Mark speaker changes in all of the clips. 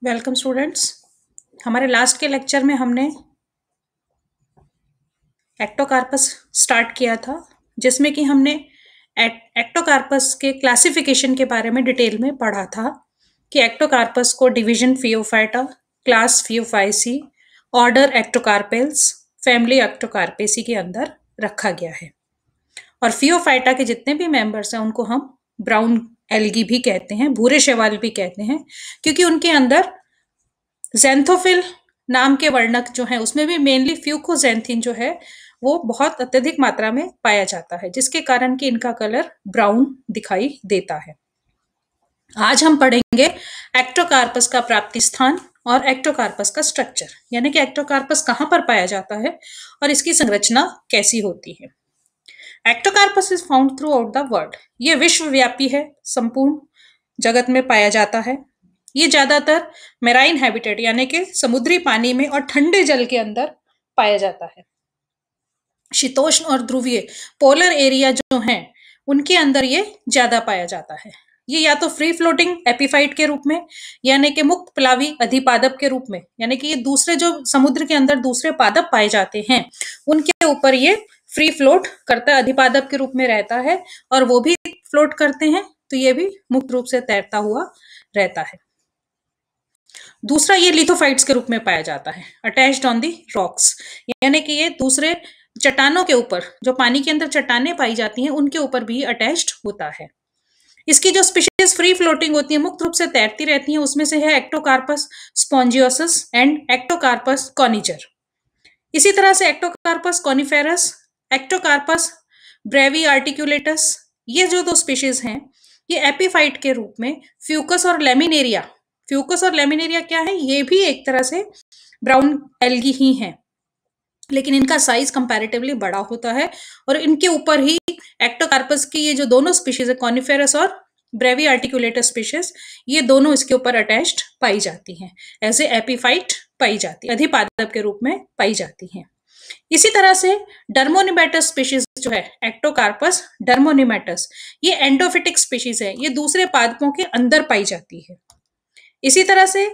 Speaker 1: Welcome students. हमारे last के lecture में हमने एक्टोकार्पस स्टार्ट किया था, जिसमें कि हमने एक्टोकार्पस के क्लासिफिकेशन के बारे में डिटेल में पढ़ा था कि एक्टोकार्पस को division Phaeophyta, class Phaeophyceae, order Ectocarpales, family Ectocarpaceae के अंदर रखा गया है। और फियोफाइटा के जितने भी मेंबर्स हैं उनको हम ब्राउन एल्गी भी कहते हैं, भूरे शैवाल भी कहते हैं, क्योंकि उनके अंदर ज़ैंथोफिल नाम के वर्णक जो है उसमें भी मेनली फ्यूकोजेंथिन जो है वो बहुत अत्यधिक मात्रा में पाया जाता है, जिसके कारण कि इनका कलर ब्राउन दिखाई देता है। आज हम पढ़ेंगे एक्टोकार्पस का प्राप्ति स्थान और एक्टोकार्पस का स्ट्रक्चर, यानी कि एक्टोकार्पस कहाँ पर पाया जाता है और इसकी संरचना कैसी होती है। Ectocarpus is found through out the world. ये विश्वव्यापी है, संपूर्ण जगत में पाया जाता है। ये ज्यादातर मेराइन हैबिटेट यानी कि समुद्री पानी में और ठंडे जल के अंदर पाया जाता है। शीतोष्ण और ध्रुवीय पोलर एरिया जो हैं उनके अंदर ये ज्यादा पाया जाता है। ये या तो फ्री फ्लोटिंग एपीफाइट के रूप में, यानी कि मुक्त प्लावी अधिपादप के रूप में, यानी कि ये दूसरे जो समुद्र के अंदर दूसरे पादप पाए जाते हैं उनके ऊपर ये फ्री फ्लोट करता है, अधिपादप के रूप में रहता है, और वो भी फ्लोट करते हैं तो ये भी मुक्त रूप से तैरता हुआ रहता है। दूसरा, ये लिथोफाइट्स के रूप में पाया जाता है, अटैच्ड ऑन दी रॉक्स, यानी कि ये दूसरे चट्टानों के ऊपर, जो पानी के अंदर चट्टानें पाई जाती हैं उनके ऊपर भी अटैच्ड होता है। इसकी जो स्पीशीज फ्री फ्लोटिंग होती है, मुक्त रूप से तैरती रहती हैं, उसमें से है एक्टोकार्पस स्पॉन्जियोसस एंड एक्टोकार्पस कॉनिजर। इसी तरह से एक्टोकार्पस कॉनिफेरस, एक्टोकार्पस ब्रेवी आर्टिकुलेटस, ये जो दो स्पीशीज हैं ये एपीफाइट के रूप में फ्यूकस और लेमिनेरिया, फ्यूकस और लेमिनेरिया क्या है, ये भी एक तरह से ब्राउन एल्गी ही हैं, लेकिन इनका साइज कंपैरेटिवली बड़ा होता है, और इनके ऊपर ही एक्टोकार्पस की ये जो दोनों स्पीशीज है, कॉनिफेरस और ब्रेवी आर्टिकुलेटस स्पीशीज, ये दोनों इसके ऊपर अटैच्ड पाई जाती हैं, ऐसे एपीफाइट पाई जाती है, अधिपादप के रूप में पाई जाती हैं। इसी तरह से डर्मोनिमेटस स्पीशीज जो है एक्टोकार्पस डर्मोनिमेटस, ये एंडोफिटिक स्पीशीज है, ये दूसरे पादपों के अंदर पाई जाती है। इसी तरह से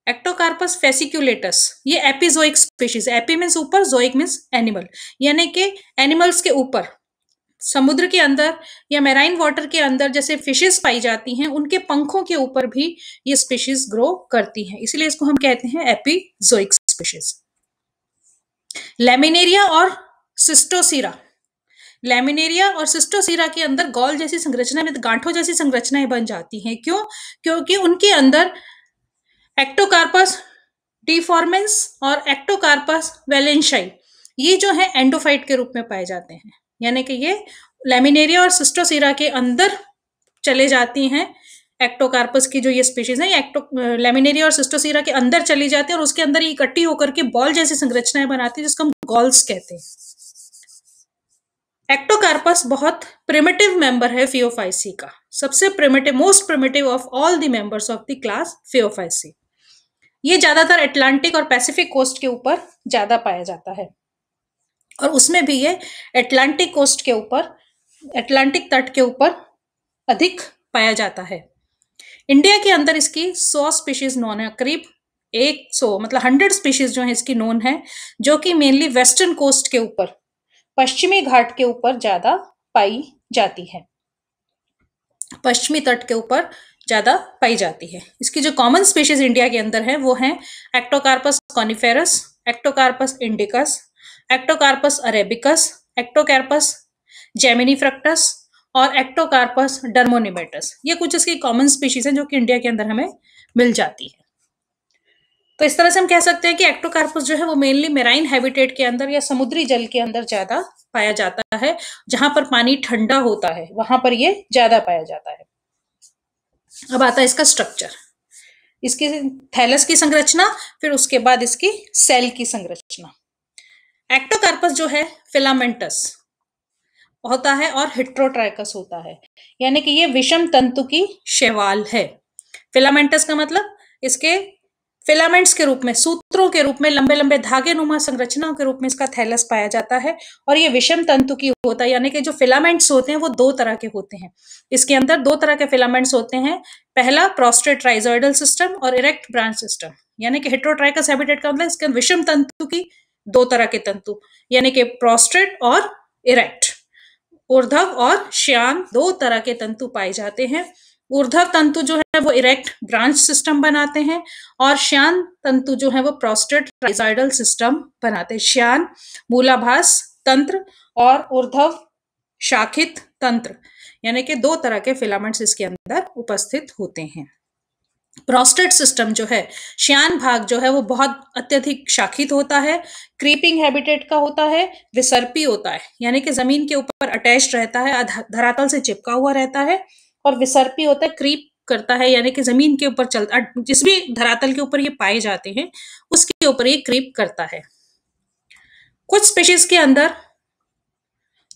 Speaker 1: एक्टोकार्पस फेसिक्युलेटस, ये एपिजोइक स्पीशीज, एपी मीन्स ऊपर, जोइक मीन्स एनिमल, यानी कि एनिमल्स के ऊपर समुद्र के अंदर या मेराइन वाटर के अंदर जैसे फिशेस पाई जाती हैं उनके पंखों के ऊपर भी ये स्पीशीज ग्रो करती हैं, इसलिए इसको हम कहते हैं एपिजोइक स्पीशीज। लेमिनेरिया और सिस्टोसीरा, लेमिनेरिया और सिस्टोसीरा के अंदर गॉल जैसी संरचना में गांठों जैसी संरचनाएं बन जाती हैं। क्यों? क्योंकि उनके अंदर एक्टोकार्पस डिफॉर्मेंस और एक्टोकार्पस वैलेंशाई, ये जो है एंडोफाइट के रूप में पाए जाते हैं, यानी कि ये लेमिनेरिया और सिस्टोसीरा के अंदर चले जाती हैं। एक्टोकार्पस की जो ये स्पीशीज है, ये लेमिनेरिया और सिस्टोसीरा के अंदर चली जाती है और उसके अंदर ये इकट्ठी होकर के बॉल जैसी संरचनाएं बनाती है, जिसको हम गॉल्स कहते हैं। एक्टोकार्पस बहुत प्रिमिटिव मेंबर है फियोफाइसी का, सबसे primitive, most primitive of all the members of the class Phaeophyceae. ये ज्यादातर अटलांटिक और पैसिफिक कोस्ट के ऊपर ज्यादा पाया जाता है, और उसमें भी ये अटलांटिक कोस्ट के ऊपर, अटलांटिक तट के ऊपर अधिक पाया जाता है। इंडिया के अंदर इसकी 100 स्पीशीज नोन है, करीब 100 मतलब 100 स्पीशीज जो है इसकी नोन है, जो कि मेनली वेस्टर्न कोस्ट के ऊपर, पश्चिमी घाट के ऊपर ज्यादा पाई जाती है, पश्चिमी तट के ऊपर ज्यादा पाई जाती है। इसकी जो कॉमन स्पीशीज इंडिया के अंदर है वो है Ectocarpus coniferus, Ectocarpus indicus, Ectocarpus arabicus, Ectocarpus geminifructus और एक्टोकार्पस डर्मोनिमेटस। ये कुछ इसकी कॉमन स्पीशीज हैं जो कि इंडिया के अंदर हमें मिल जाती है। तो इस तरह से हम कह सकते हैं कि एक्टोकार्पस जो है वो मेनली मेराइन हैबिटेट के अंदर या समुद्री जल के अंदर ज्यादा पाया जाता है, जहां पर पानी ठंडा होता है वहां पर ये ज्यादा पाया जाता है। अब आता है इसका स्ट्रक्चर, इसकी थैलस की संरचना, फिर उसके बाद इसकी सेल की संरचना। एक्टोकार्पस जो है फिलामेंटस होता है और हेट्रोट्राइकस होता है, यानी कि ये विषम तंतु की शैवाल है। फिलामेंटस का मतलब इसके फिलामेंट्स के रूप में, सूत्रों के रूप में, लंबे लंबे धागे नुमा संरचनाओं के रूप में इसका थैलस पाया जाता है, और ये विषम तंतु की होता है, यानी कि जो फिलामेंट्स होते हैं वो दो तरह के होते हैं। इसके अंदर दो तरह के फिलामेंट्स होते हैं, पहला प्रोस्टेट राइजोइडल सिस्टम और इरेक्ट ब्रांच सिस्टम, यानी कि हेटेरोट्राइकस हैबिटेट का मतलब इसके विषम तंतु की दो तरह के तंतु, यानी कि प्रोस्टेट और इरेक्ट, ऊर्ध्व और श्यान दो तरह के तंतु पाए जाते हैं। ऊर्ध्व तंतु जो है वो इरेक्ट ब्रांच सिस्टम बनाते हैं और श्यान तंतु जो है वो प्रोस्टेट राइजोइडल सिस्टम बनाते हैं। श्यान मूलाभास तंत्र और ऊर्ध्व शाखित तंत्र, यानी कि दो तरह के फिलामेंट्स इसके अंदर उपस्थित होते हैं। प्रोस्टेट सिस्टम जो है, श्यान भाग जो है वो बहुत अत्यधिक शाखित होता है, क्रीपिंग हैबिटेट का होता है, विसर्पी होता है, यानी कि जमीन के ऊपर अटैच रहता है, धरातल से चिपका हुआ रहता है, और विसर्पी होता है, क्रीप करता है, यानी कि जमीन के ऊपर चलता, जिस भी धरातल के ऊपर ये पाए जाते हैं उसके ऊपर ये क्रीप करता है। कुछ स्पीशीज के अंदर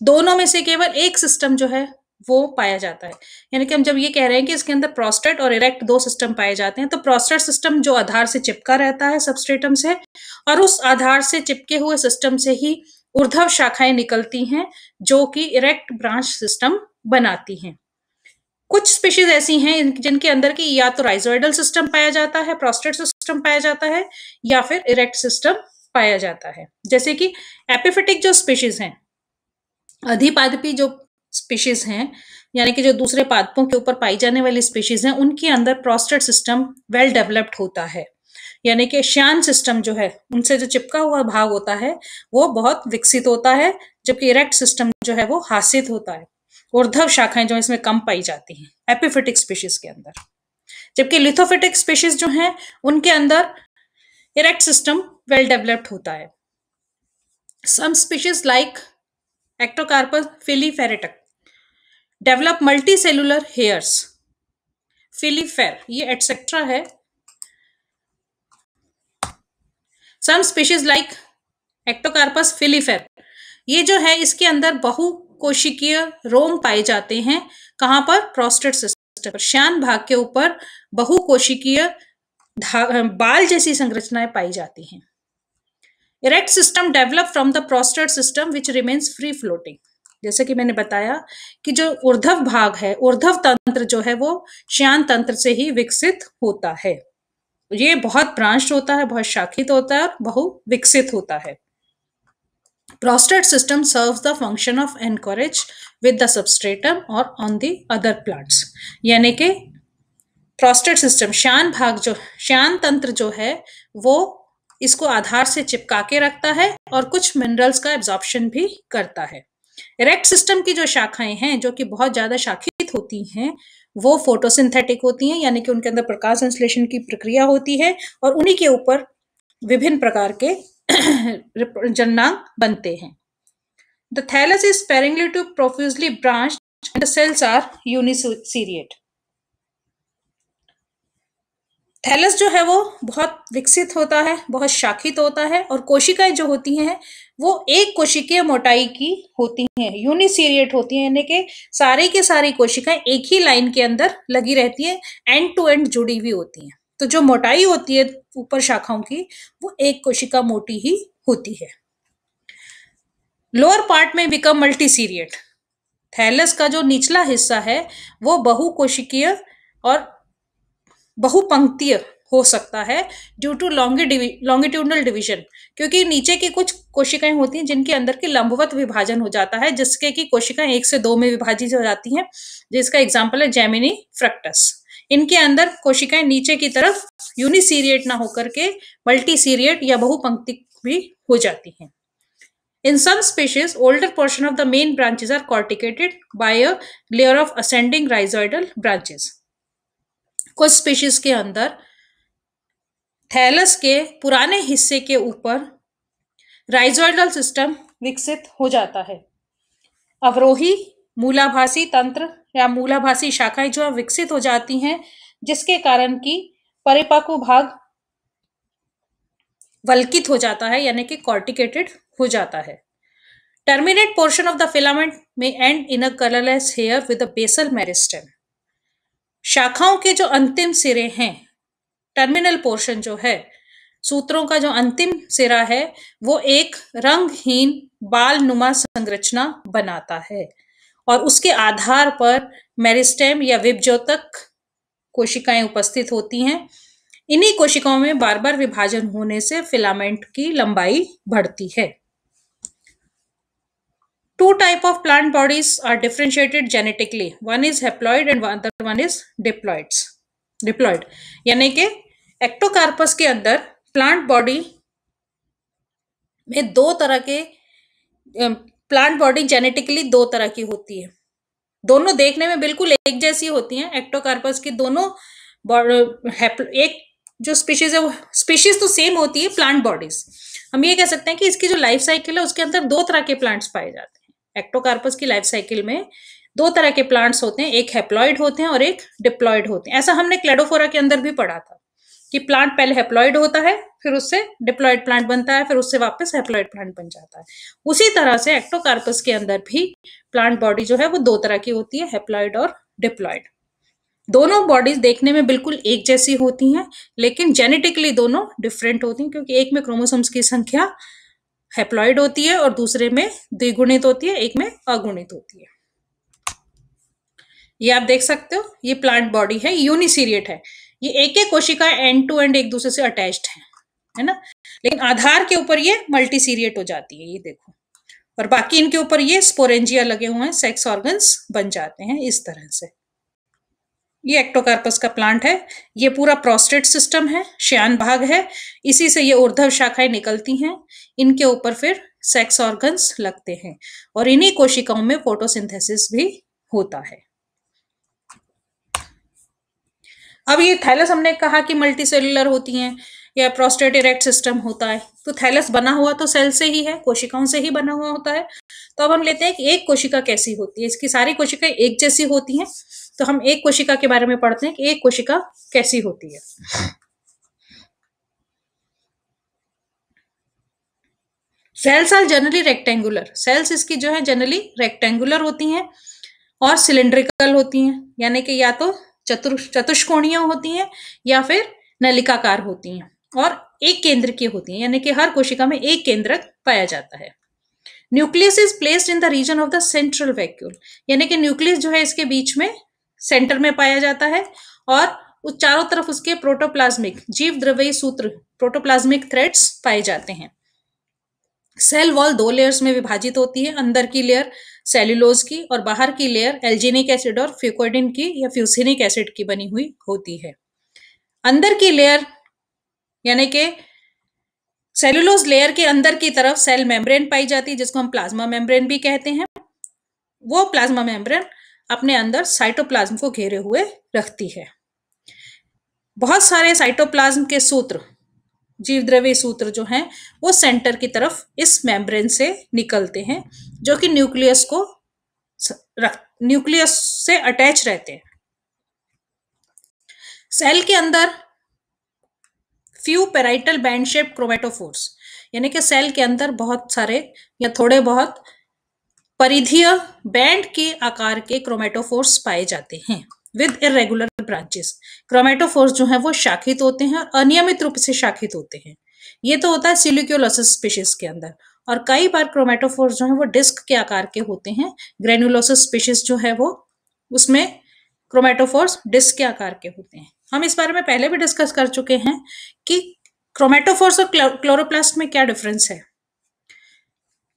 Speaker 1: दोनों में से केवल एक सिस्टम जो है वो पाया जाता है, यानी कि हम जब ये कह रहे हैं कि इसके अंदर प्रोस्टेट और इरेक्ट दो सिस्टम पाए जाते हैं, तो प्रोस्टेट सिस्टम जो आधार से चिपका रहता है सबस्ट्रेटम से, और उस आधार से चिपके हुए सिस्टम से ही ऊर्ध्व शाखाएं निकलती हैं जो कि इरेक्ट ब्रांच सिस्टम बनाती हैं। कुछ स्पीशीज ऐसी हैं जिनके अंदर की या तो राइजोइडल सिस्टम पाया जाता है, प्रोस्टेट सिस्टम पाया जाता है, या फिर इरेक्ट सिस्टम पाया जाता है। जैसे कि एपिफिटिक जो स्पीशीज हैं, अधिपादपी जो स्पीशीज हैं, यानी कि जो दूसरे पादपों के ऊपर पाई जाने वाली स्पीशीज हैं, उनके अंदर प्रोस्टेट सिस्टम वेल डेवलप्ड होता है, यानी कि श्यान सिस्टम जो है उनसे जो चिपका हुआ भाग होता है वो बहुत विकसित होता है, जबकि इरेक्ट सिस्टम जो है वो हासित होता है। ऊर्ध्व शाखाएं जो इसमें कम पाई जाती हैं एपिफिटिक स्पीशीज के अंदर, जबकि लिथोफिटिक स्पीशीज जो हैं उनके अंदर इरेक्ट सिस्टम वेल डेवलप्ड होता है। सम स्पीशीज लाइक एक्टोकार्पस फिलीफेरेटक डेवलप मल्टीसेलुलर हेयर्स, फिलीफेर ये एटसेट्रा है। Some species like Ectocarpus filifer, ये जो है इसके अंदर बहुकोशिकीय रोम पाए जाते हैं। कहां पर? प्रोस्टेट सिस्टम पर, श्यान भाग के ऊपर बहुकोशिकीय बाल जैसी संरचनाएं पाई जाती हैं। Erect system develop from the prostate system which remains free floating, जैसे कि मैंने बताया कि जो ऊर्ध्व भाग है, ऊर्ध्व तंत्र जो है वो श्यान तंत्र से ही विकसित होता है। ये बहुत ब्रांच होता है, बहुत शाखित होता है और बहु विकसित होता है। Prostate system serves the function of encourage with the substratum और ऑन द अदर प्लांट्स, यानी कि प्रोस्टेट सिस्टम श्यान भाग जो श्यान तंत्र जो है वो इसको आधार से चिपका के रखता है और कुछ मिनरल्स का एब्जॉर्प्शन भी करता है। इरेक्ट सिस्टम की जो शाखाएं हैं जो कि बहुत ज्यादा शाखित होती हैं वो फोटोसिंथेटिक होती हैं, यानी कि उनके अंदर प्रकाश संश्लेषण की प्रक्रिया होती है और उन्हीं के ऊपर विभिन्न प्रकार के जननांग बनते हैं। The thallus is sparingly to profusely branched and the cells are uniseriate. Thallus जो है वो बहुत विकसित होता है, बहुत शाखित होता है और कोशिकाएं जो होती हैं वो एक कोशिकीय मोटाई की होती हैं, यूनिसीरिएट होती हैं, यानी कि सारी की सारी कोशिकाएं एक ही लाइन के अंदर लगी रहती हैं, एंड टू एंड जुड़ी हुई होती हैं। तो जो मोटाई होती है ऊपर शाखाओं की वो एक कोशिका मोटी ही होती है। लोअर पार्ट में बिकम मल्टीसीरिएट, थैलस का जो निचला हिस्सा है वो बहुकोशिकीय और बहुपंक्तीय हो सकता है ड्यू टू लॉन्गिट्यूडनल डिवीजन, क्योंकि नीचे की कुछ कोशिकाएं होती हैं जिनके अंदर की लंबवत विभाजन हो जाता है, जिसके की कोशिकाएं 1 से 2 में विभाजित हो जाती हैं, जिसका एग्जाम्पल है जेमिनी फ्रक्टस। इनके अंदर कोशिकाएं नीचे की तरफ यूनिसीरिएट ना होकर के मल्टीसीरिएट या बहुपंक्ति भी हो जाती हैं। In some species, older portion of the main branches are corticated by a layer of ascending rhizoidal branches. कुछ स्पीशीज के अंदर थैलस के पुराने हिस्से के ऊपर राइजोइडल सिस्टम विकसित हो जाता है। अवरोही मूलाभासी तंत्र या मूलाभासी शाखाएं जो विकसित हो जाती हैं, जिसके कारण कि परिपक्व भाग वल्कित हो जाता है, यानी कि कॉर्टिकेटेड हो जाता है। Terminate portion of the filament may end in a colourless hair with a basal meristem, शाखाओं के जो अंतिम सिरे हैं, टर्मिनल पोर्शन जो है, सूत्रों का जो अंतिम सिरा है वो एक रंगहीन बाल नुमा संरचना बनाता है और उसके आधार पर मेरिस्टेम या विभज्योतक कोशिकाएं उपस्थित होती हैं। इन्हीं कोशिकाओं में बार बार विभाजन होने से फिलामेंट की लंबाई बढ़ती है। Two type of plant bodies are differentiated genetically. One is haploid and other one is diploids. Diploid यानी कि एक्टोकार्पस के अंदर प्लांट बॉडी में दो तरह के प्लांट बॉडी जेनेटिकली दो तरह की होती है। दोनों देखने में बिल्कुल एक जैसी होती हैं। एक्टोकार्पस की दोनों एक जो स्पीशीज है वो स्पीशीज तो सेम होती है, प्लांट बॉडीज हम ये कह सकते हैं कि इसकी जो लाइफ साइकिल है उसके अंदर दो तरह के प्लांट्स पाए जाते हैं। एक्टोकार्पस की लाइफ साइकिल में दो तरह के प्लांट्स होते हैं, एक हैप्लॉइड होते हैं और एक डिप्लॉइड होते हैं। ऐसा हमने क्लेडोफोरा के अंदर भी पढ़ा था कि प्लांट पहले हैप्लॉइड होता है, फिर उससे डिप्लॉइड प्लांट बनता है, फिर उससे वापस हैप्लॉइड प्लांट बन जाता है। उसी तरह से एक्टोकार्पस के अंदर भी प्लांट बॉडी जो है वो दो तरह की होती है, हैप्लॉइड और डिप्लॉइड। दोनों बॉडीज देखने में बिल्कुल एक जैसी होती हैं, लेकिन जेनेटिकली दोनों डिफरेंट होती हैं, क्योंकि एक में क्रोमोसोम्स की संख्या हैप्लॉइड होती है और दूसरे में द्विगुणित होती है, एक में अगुणित होती है। ये आप देख सकते हो, ये प्लांट बॉडी है, यूनिसीरिएट है। ये एक एक कोशिका एंड टू एंड एक दूसरे से अटैच्ड है ना, लेकिन आधार के ऊपर ये मल्टीसीरिएट हो जाती है, ये देखो। और बाकी इनके ऊपर ये स्पोरेंजिया लगे हुए हैं, सेक्स ऑर्गन्स बन जाते हैं इस तरह से। ये एक्टोकार्पस का प्लांट है। ये पूरा प्रोस्टेट सिस्टम है, श्यान भाग है, इसी से ये ऊर्ध्व शाखाएं निकलती हैं। इनके ऊपर फिर सेक्स ऑर्गन्स लगते हैं और इन्हीं कोशिकाओं में फोटोसिंथेसिस भी होता है। अब ये थैलस हमने कहा कि मल्टीसेलुलर होती हैं या प्रोस्टेट इरेक्ट सिस्टम होता है, तो थैलस बना हुआ तो सेल से ही है, कोशिकाओं से ही बना हुआ होता है। तो अब हम लेते हैं कि एक कोशिका कैसी होती है। इसकी सारी कोशिकाएं एक जैसी होती हैं, तो हम एक कोशिका के बारे में पढ़ते हैं कि एक कोशिका कैसी होती है। Cells are generally rectangular. Cells इसकी जो है जनरली रेक्टेंगुलर होती हैं और सिलिंड्रिकल होती हैं, यानी कि या तो चतुष्कोणीय होती हैं या फिर नलिकाकार होती हैं और एक केंद्र की होती हैं, यानी कि हर कोशिका में एक केंद्रक पाया जाता है। Nucleus is placed in the region of the central vacuole, यानी कि न्यूक्लियस जो है इसके बीच में सेंटर में पाया जाता है और उस चारों तरफ उसके प्रोटोप्लाज्मिक जीव द्रव्यी सूत्र प्रोटोप्लाज्मिक थ्रेड्स पाए जाते हैं। सेल वॉल दो लेयर्स में विभाजित होती है, अंदर की लेयर सेल्यूलोज की और बाहर की लेयर एल्जीनिक एसिड और फ्यूकोइडिन की या फ्यूसिनिक एसिड की बनी हुई होती है। अंदर की लेयर यानी कि सेल्यूलोज लेयर के अंदर की तरफ सेल मेम्ब्रेन पाई जाती है, जिसको हम प्लाज्मा मेम्ब्रेन भी कहते हैं। वो प्लाज्मा मेम्ब्रेन अपने अंदर साइटोप्लाज्म को घेरे हुए रखती है। बहुत सारे साइटोप्लाज्म के सूत्र जीव द्रव्य सूत्र जो हैं वो सेंटर की तरफ इस मेम्ब्रेन से निकलते हैं, जो कि न्यूक्लियस से अटैच रहते हैं। सेल के अंदर few parietal band shape chromatophores, यानी कि सेल के अंदर बहुत सारे या थोड़े बहुत परिधीय बैंड के आकार के क्रोमेटोफोर्स पाए जाते हैं विद इरेगुलर ब्रांचेस। क्रोमेटोफोर्स जो है वो शाखित होते हैं और अनियमित रूप से शाखित होते हैं। ये तो होता है सिलिक्योलोसिस स्पीशीज के अंदर, और कई बार क्रोमेटोफोर्स जो है वो डिस्क के आकार के होते हैं। ग्रेनुलोसिस स्पीशीज जो है वो उसमें क्रोमेटोफोर्स डिस्क के आकार के होते हैं। हम इस बारे में पहले भी डिस्कस कर चुके हैं कि क्रोमेटोफोर्स और क्लोरोप्लास्ट में क्या डिफरेंस है,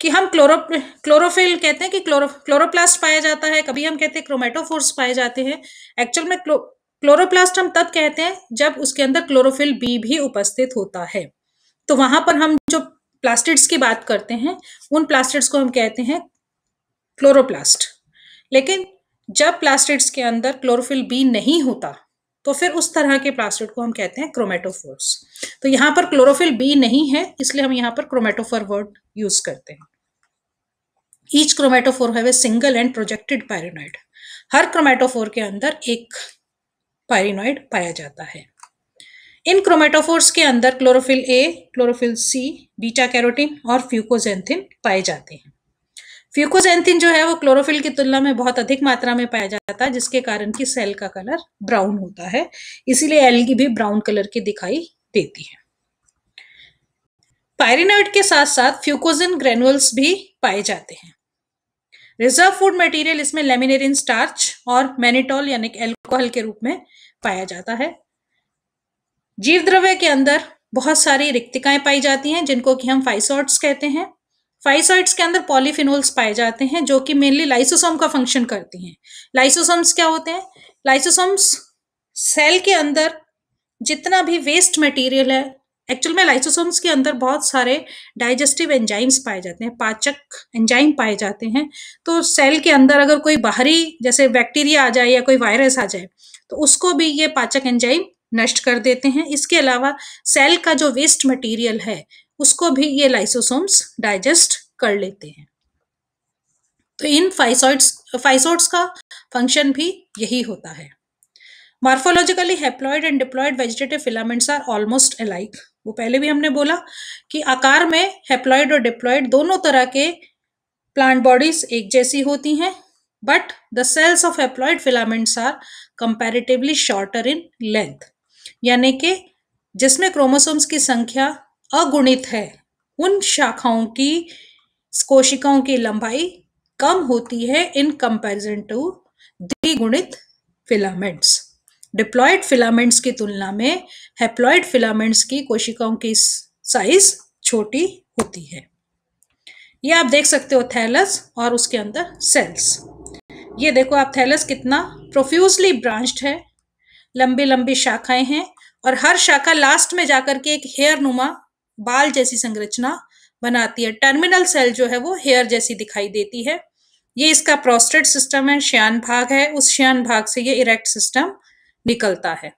Speaker 1: कि हम क्लोरोफिल कहते हैं कि क्लोरोप्लास्ट पाया जाता है, कभी हम कहते हैं क्रोमेटोफोर्स पाए जाते हैं। एक्चुअल में क्लोरोप्लास्ट हम तब कहते हैं जब उसके अंदर क्लोरोफिल बी भी उपस्थित होता है। तो वहां पर हम जो प्लास्टिड्स की बात करते हैं उन प्लास्टिड्स को हम कहते हैं क्लोरोप्लास्ट। लेकिन जब प्लास्टिड्स के अंदर क्लोरोफिल बी नहीं होता तो फिर उस तरह के प्लास्टिड को हम कहते हैं क्रोमेटोफोर्स। तो यहाँ पर क्लोरोफिल बी नहीं है, इसलिए हम यहाँ पर क्रोमेटोफोर वर्ड यूज करते हैं। Each chromatophore have a single and projected pyrenoid. हर क्रोमेटोफोर के अंदर एक पायरिनॉइड पाया जाता है। इन क्रोमेटोफोर्स के अंदर chlorophyll A, chlorophyll C, beta carotene और फ्यूकोजेंथिन पाए जाते हैं। फ्यूकोजेंथिन जो है वो क्लोरोफिल की तुलना में बहुत अधिक मात्रा में पाया जाता है, जिसके कारण कि सेल का कलर ब्राउन होता है, इसीलिए एल्गी भी ब्राउन कलर की दिखाई देती है। पायरिनॉइड के साथ साथ फ्यूकोजिन ग्रेनुअल्स भी पाए जाते हैं। रिजर्व फूड मटेरियल इसमें लेमिनेरिन स्टार्च और मैनिटोल यानी कि अल्कोहल के रूप में पाया जाता है। जीव द्रव्य के अंदर बहुत सारी रिक्तिकाएं पाई जाती हैं जिनको कि हम फाइसोइड्स कहते हैं। फाइसोइड्स के अंदर पॉलीफिनोल्स पाए जाते हैं जो कि मेनली लाइसोसोम का फंक्शन करती हैं। लाइसोसोम्स क्या होते हैं? लाइसोसोम्स सेल के अंदर जितना भी वेस्ट मटेरियल है, एक्चुअल में लाइसोसोम्स के अंदर बहुत सारे डाइजेस्टिव एंजाइम्स पाए जाते हैं, पाचक एंजाइम पाए जाते हैं। तो सेल के अंदर अगर कोई बाहरी जैसे बैक्टीरिया आ जाए या कोई वायरस आ जाए तो उसको भी ये पाचक एंजाइम नष्ट कर देते हैं। इसके अलावा सेल का जो वेस्ट मटेरियल है उसको भी ये लाइसोसोम्स डाइजेस्ट कर लेते हैं। तो इन फाइसोइड्स का फंक्शन भी यही होता है। Morphologically haploid and diploid vegetative filaments are almost alike. वो पहले भी हमने बोला कि आकार में हैप्लॉइड और डिप्लॉइड दोनों तरह के प्लांट बॉडीज एक जैसी होती हैं, but the cells of haploid filaments are comparatively shorter in length, यानी कि जिसमें क्रोमोसोम्स की संख्या अगुणित है उन शाखाओं की कोशिकाओं की लंबाई कम होती है इन कंपैरिजन टू द्विगुणित फिलामेंट्स। डिप्लॉइड फिलामेंट्स की तुलना में हैप्लॉइड फिलामेंट्स की कोशिकाओं की साइज छोटी होती है। ये आप देख सकते हो थैलस और उसके अंदर सेल्स। ये देखो आप थैलस कितना प्रोफ्यूजली ब्रांच्ड है, लंबी लंबी शाखाएं हैं और हर शाखा लास्ट में जाकर के एक हेयर नुमा बाल जैसी संरचना बनाती है। टर्मिनल सेल जो है वो हेयर जैसी दिखाई देती है। ये इसका प्रोस्टेट सिस्टम है, श्यान भाग है, उस श्यान भाग से ये इरेक्ट सिस्टम निकलता है।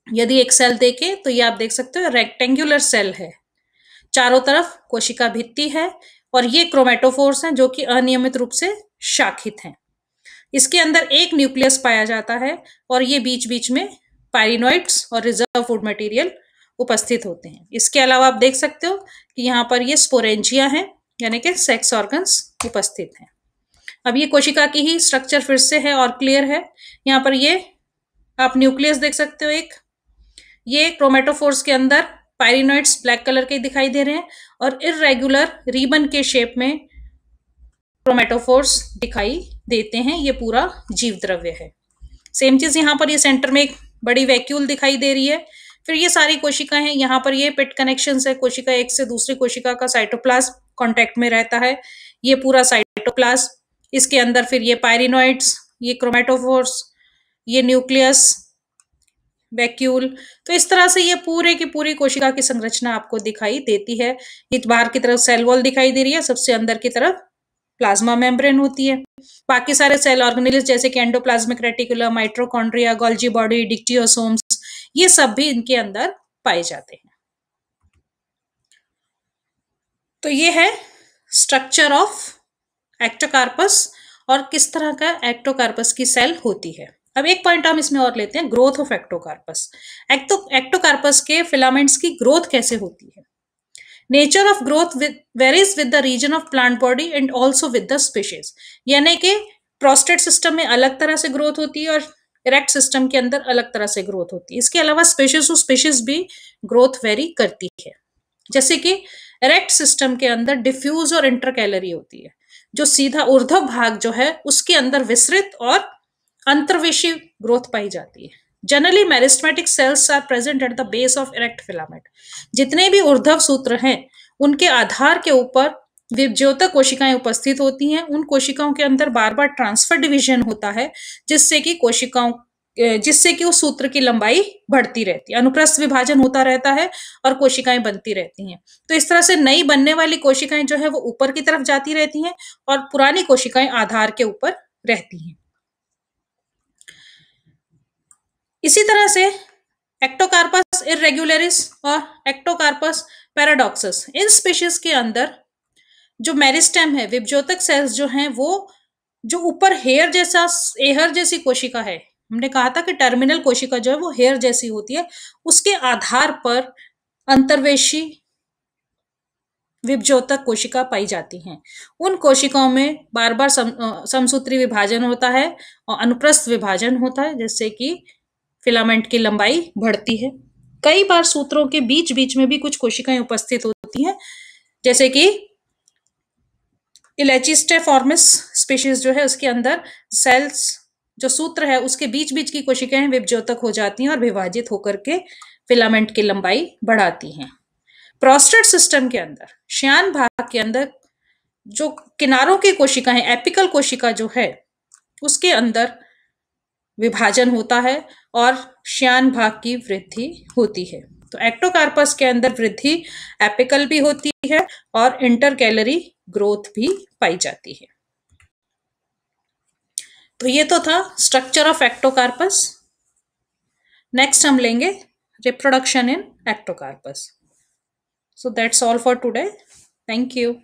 Speaker 1: यदि एक सेल देखें तो ये आप देख सकते हो रेक्टेंगुलर सेल है, चारों तरफ कोशिका भित्ति है और ये क्रोमेटोफोर्स हैं जो कि अनियमित रूप से शाखित हैं। इसके अंदर एक न्यूक्लियस पाया जाता है और ये बीच बीच में पायरिनोइड्स और रिजर्व फूड मटेरियल उपस्थित होते हैं। इसके अलावा आप देख सकते हो कि यहाँ पर ये स्पोरेंजिया है यानी कि सेक्स ऑर्गन्स उपस्थित हैं। अब ये कोशिका की ही स्ट्रक्चर फिर से है और क्लियर है। यहाँ पर ये आप न्यूक्लियस देख सकते हो एक, ये क्रोमेटोफोर्स के अंदर पायरिनोइड्स ब्लैक कलर के दिखाई दे रहे हैं और इर्रेगुलर रिबन के शेप में क्रोमेटोफोर्स दिखाई देते हैं। ये पूरा जीव द्रव्य है। सेम चीज यहाँ पर ये सेंटर में एक बड़ी वैक्यूल दिखाई दे रही है। फिर ये सारी कोशिकाएं हैं, यहाँ पर ये पेट कनेक्शन है, कोशिका एक से दूसरी कोशिका का साइटोप्लाज्म कांटेक्ट में रहता है। ये पूरा साइटोप्लाज्म, इसके अंदर फिर ये पायरिनोइड्स, ये क्रोमेटोफोर्स, ये न्यूक्लियस, वैक्यूल। तो इस तरह से ये पूरे की पूरी कोशिका की संरचना आपको दिखाई देती है। ये बाहर की तरफ सेल वॉल दिखाई दे रही है, सबसे अंदर की तरफ प्लाज्मा मेम्ब्रेन होती है। बाकी सारे सेल ऑर्गेनेल्स जैसे कि endoplasmic reticulum, mitochondria, Golgi body, dictyosomes, ये सब भी इनके अंदर पाए जाते हैं। तो ये है स्ट्रक्चर ऑफ एक्टोकार्पस और किस तरह का एक्टोकार्पस की सेल होती है। अब एक पॉइंट हम इसमें और लेते हैं, ग्रोथ ऑफ एक्टोकार्पस। एक्टोकार्पस के फिलामेंट्स की ग्रोथ कैसे होती है। Nature of growth varies with the region of plant body and also with the species, यानी कि प्रोस्टेट सिस्टम में अलग तरह से ग्रोथ होती है और इरेक्ट सिस्टम के अंदर अलग तरह से ग्रोथ होती है। इसके अलावा स्पीशीज टू स्पीशीज भी ग्रोथ वेरी करती है। जैसे कि इरेक्ट सिस्टम के अंदर डिफ्यूज और इंटरकैलरी होती है, जो सीधा ऊर्ध्व भाग जो है उसके अंदर विस्तृत और अंतर्वेशी ग्रोथ पाई जाती है। Generally meristematic cells are present at the base of erect filament. जितने भी ऊर्ध्व सूत्र हैं उनके आधार के ऊपर विभज्योतक कोशिकाएं उपस्थित होती हैं। उन कोशिकाओं के अंदर बार बार ट्रांसफर डिवीजन होता है जिससे कि उस सूत्र की लंबाई बढ़ती रहती है, अनुप्रस्थ विभाजन होता रहता है और कोशिकाएं बनती रहती हैं। तो इस तरह से नई बनने वाली कोशिकाएं जो है वो ऊपर की तरफ जाती रहती हैं और पुरानी कोशिकाएं आधार के ऊपर रहती हैं। इसी तरह से एक्टोकार्पस इर्रेगुलरिस और एक्टोकार्पस पैराडॉक्सस, इन स्पीशीज के अंदर जो मेरिस्टेम है, विभज्योतक सेल्स जो हैं वो जो ऊपर हेयर जैसी कोशिका है, हमने कहा था कि टर्मिनल कोशिका जो है वो हेयर जैसी होती है, उसके आधार पर अंतर्वेशी विभज्योतक कोशिका पाई जाती हैं। उन कोशिकाओं में बार बार समसूत्री विभाजन होता है और अनुप्रस्थ विभाजन होता है जिससे कि फिलामेंट की लंबाई बढ़ती है। कई बार सूत्रों के बीच बीच में भी कुछ कोशिकाएं उपस्थित होती हैं, जैसे कि इलेचिस्टेफॉर्मिस स्पीशीज जो है उसके अंदर सेल्स जो सूत्र है उसके बीच बीच की कोशिकाएं विभज्योतक हो जाती हैं और विभाजित होकर के फिलामेंट की लंबाई बढ़ाती हैं। प्रोस्टेट सिस्टम के अंदर श्यान भाग के अंदर जो किनारों की कोशिकाएं एपिकल कोशिका जो है उसके अंदर विभाजन होता है और श्यान भाग की वृद्धि होती है। तो एक्टोकार्पस के अंदर वृद्धि एपिकल भी होती है और इंटरकैलरी ग्रोथ भी पाई जाती है। तो ये तो था स्ट्रक्चर ऑफ एक्टोकार्पस। नेक्स्ट हम लेंगे reproduction in Ectocarpus. So that's all for today. Thank you.